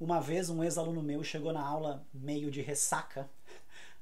Uma vez um ex-aluno meu chegou na aula meio de ressaca.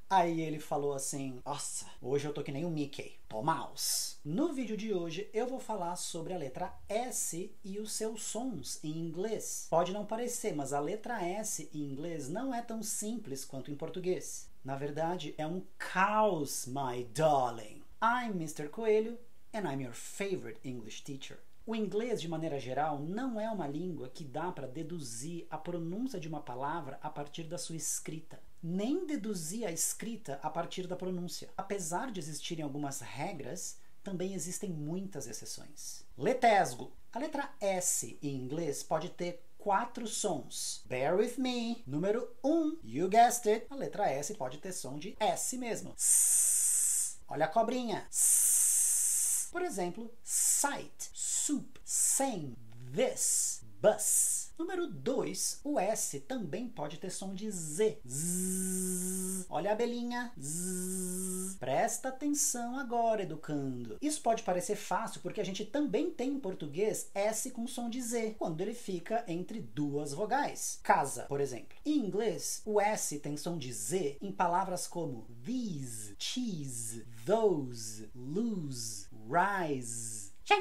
Aí ele falou assim: nossa, hoje eu tô que nem o Mickey, tô mouse. No vídeo de hoje eu vou falar sobre a letra S e os seus sons em inglês. Pode não parecer, mas a letra S em inglês não é tão simples quanto em português. Na verdade, é um caos, my darling. I'm Mr. Coelho and I'm your favorite English teacher. O inglês, de maneira geral, não é uma língua que dá para deduzir a pronúncia de uma palavra a partir da sua escrita, nem deduzir a escrita a partir da pronúncia. Apesar de existirem algumas regras, também existem muitas exceções. Letesgo. A letra S em inglês pode ter 4 sons. Bear with me. Número 1, you guessed it. A letra S pode ter som de S mesmo. S. Olha a cobrinha. S. Por exemplo, sight, soup, same, this, bus. Número 2, o S também pode ter som de Z. Zzz. Olha a abelhinha. Zzz. Presta atenção agora, educando. Isso pode parecer fácil porque a gente também tem em português S com som de Z, quando ele fica entre 2 vogais. Casa, por exemplo. Em inglês, o S tem som de Z em palavras como these, cheese, those, lose, rise. Já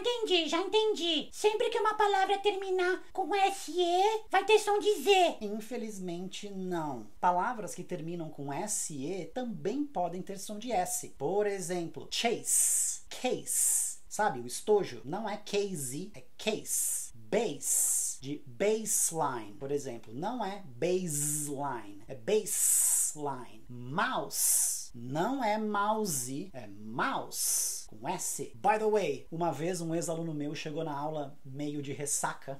entendi. Sempre que uma palavra terminar com SE, vai ter som de Z. Infelizmente, não. Palavras que terminam com SE também podem ter som de S. Por exemplo, chase, case. Sabe, o estojo não é case, é case. Base, de baseline, por exemplo, não é baseline, é baseline. Mouse, não é mouse, é mouse, com S. By the way, uma vez um ex-aluno meu chegou na aula meio de ressaca.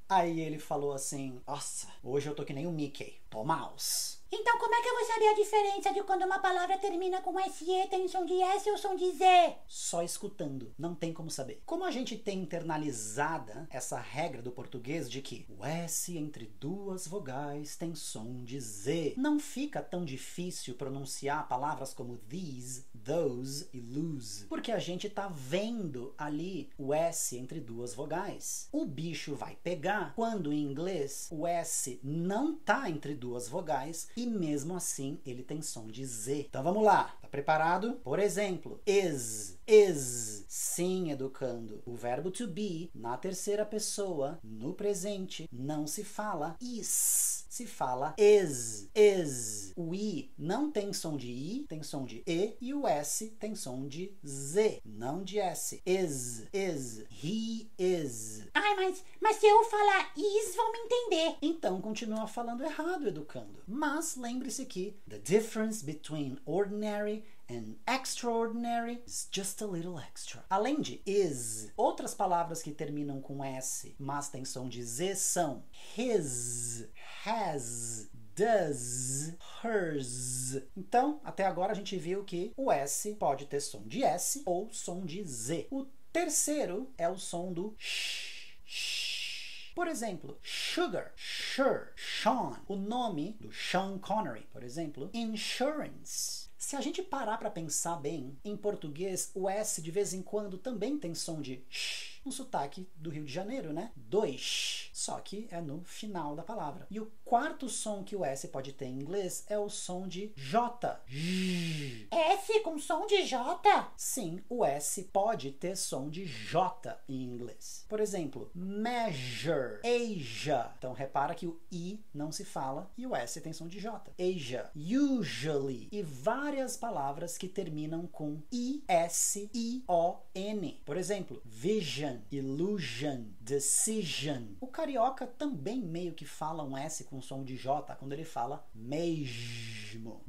Aí ele falou assim: nossa, hoje eu tô que nem o Mickey, tô mouse. Então como é que eu vou saber a diferença de quando uma palavra termina com SE, tem som de S ou som de Z? Só escutando, não tem como saber. Como a gente tem internalizada essa regra do português de que o S entre 2 vogais tem som de Z, não fica tão difícil pronunciar palavras como these, those e lose, porque a gente tá vendo ali o S entre 2 vogais. O bicho vai pegar quando em inglês o S não tá entre 2 vogais e mesmo assim ele tem som de Z. Então vamos lá, tá preparado? Por exemplo, is. Sim, educando. O verbo to be, na terceira pessoa, no presente, não se fala is, se fala is. O I não tem som de I, tem som de E o S tem som de Z, não de S. Is, he is. Ai, mas se eu falar is, vão me entender. Então continua falando errado, educando. Mas lembre-se que the difference between ordinary and extraordinary is just a little extra. Além de is, outras palavras que terminam com S, mas tem som de Z são his, has, does, hers. Então, até agora a gente viu que o S pode ter som de S ou som de Z. O terceiro é o som do sh. Por exemplo, sugar, sure, Sean. O nome do Sean Connery, por exemplo, insurance. Se a gente parar para pensar bem, em português o S de vez em quando também tem som de sh, um sotaque do Rio de Janeiro, né? Dois, só que é no final da palavra. E o quarto som que o S pode ter em inglês é o som de J. S com som de J? Sim, o S pode ter som de J em inglês. Por exemplo, measure, Asia. Então repara que o I não se fala e o S tem som de J. Asia, usually e várias palavras que terminam com I-S-I-O-N. Por exemplo, vision, illusion, decision. O carioca também meio que fala um S com som de J quando ele fala mesmo.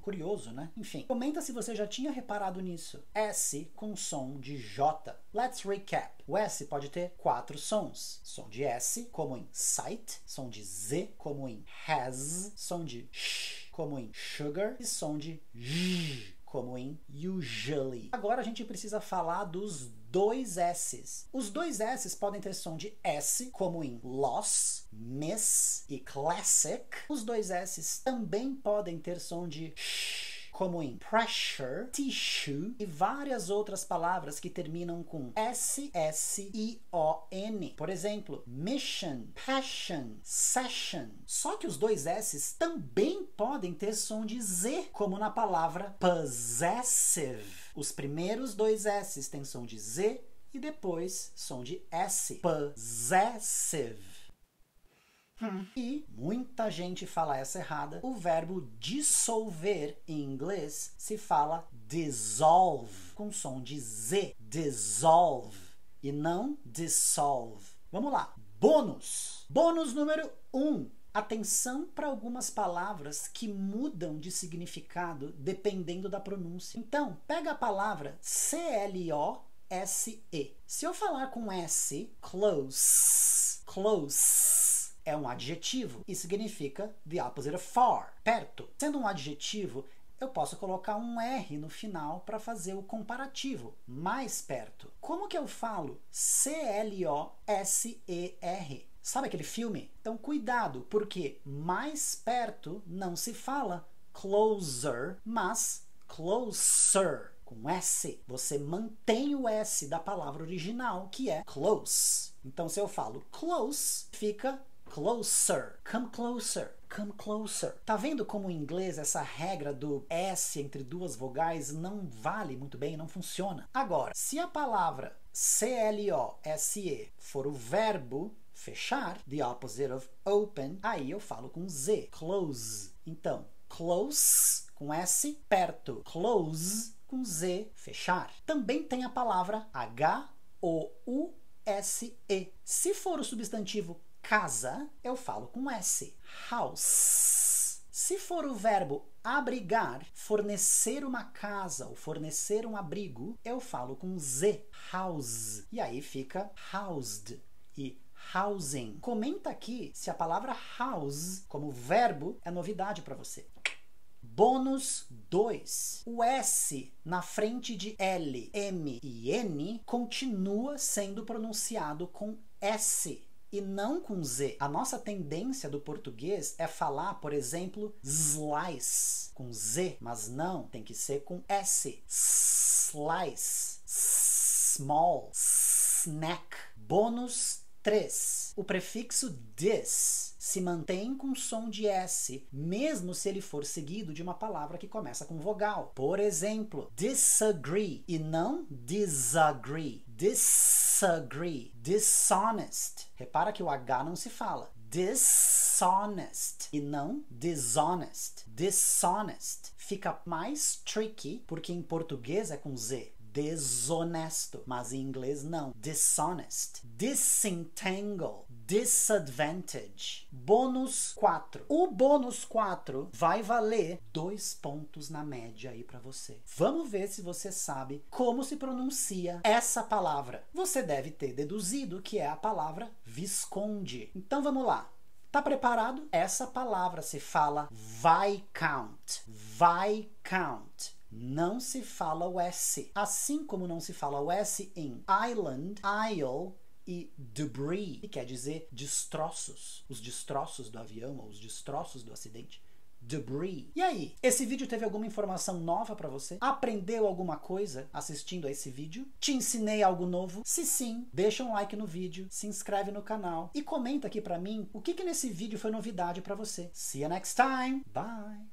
Curioso, né? Enfim, comenta se você já tinha reparado nisso. S com som de J. Let's recap. O S pode ter 4 sons. Som de S, como em sight. Som de Z, como em has. Som de sh, como em sugar. E som de j, como em usually. Agora a gente precisa falar dos 2 S's. Os 2 S's podem ter som de S, como em loss, miss e classic. Os 2 S's também podem ter som de sh, como em pressure, tissue e várias outras palavras que terminam com S-S-I-O-N. Por exemplo, mission, passion, session. Só que os dois S's também podem ter som de Z, como na palavra possessive. Os primeiros dois S's têm som de Z e depois som de S. Possessive. E muita gente fala essa errada. O verbo dissolver em inglês se fala dissolve, com som de Z. Dissolve e não dissolve. Vamos lá. Bônus. Bônus número 1. Atenção para algumas palavras que mudam de significado dependendo da pronúncia. Então, pega a palavra C-L-O-S-E. Se eu falar com S, close, close, é um adjetivo e significa the opposite of far, perto. Sendo um adjetivo, eu posso colocar um R no final para fazer o comparativo, mais perto. Como que eu falo C-L-O-S-E-R? Sabe aquele filme? Então cuidado, porque mais perto não se fala closer, mas closer. Com S, você mantém o S da palavra original, que é close. Então se eu falo close, fica closer, come closer, come closer. Tá vendo como em inglês essa regra do S entre duas vogais não vale muito bem, não funciona? Agora, se a palavra C-L-O-S-E for o verbo fechar, the opposite of open, aí eu falo com Z, close. Então, close com S, perto, close com Z, fechar. Também tem a palavra H-O-U-S-E. Se for o substantivo casa, eu falo com S. House. Se for o verbo abrigar, fornecer uma casa ou fornecer um abrigo, eu falo com Z. House. E aí fica housed e housing. Comenta aqui se a palavra house, como verbo, é novidade para você. Bônus 2. O S na frente de L, M e N continua sendo pronunciado com S e não com Z. A nossa tendência do português é falar, por exemplo, slice com Z, mas não, tem que ser com S. Slice, small, snack. Bônus 3. O prefixo dis se mantém com som de S, mesmo se ele for seguido de uma palavra que começa com vogal. Por exemplo, disagree e não disagree. Disagree. Dishonest. Repara que o H não se fala. Dishonest e não dishonest. Dishonest. Fica mais tricky porque em português é com Z. Desonesto, mas em inglês não. Dishonest. Disentangle. Disadvantage. Bônus 4. O bônus 4 vai valer 2 pontos na média aí para você. Vamos ver se você sabe como se pronuncia essa palavra. Você deve ter deduzido que é a palavra Visconde. Então vamos lá. Tá preparado? Essa palavra se fala Viscount. Viscount. Não se fala o S. Assim como não se fala o S em island, isle e debris, que quer dizer destroços. Os destroços do avião ou os destroços do acidente. Debris. E aí? Esse vídeo teve alguma informação nova para você? Aprendeu alguma coisa assistindo a esse vídeo? Te ensinei algo novo? Se sim, deixa um like no vídeo, se inscreve no canal e comenta aqui para mim o que nesse vídeo foi novidade para você. See you next time. Bye!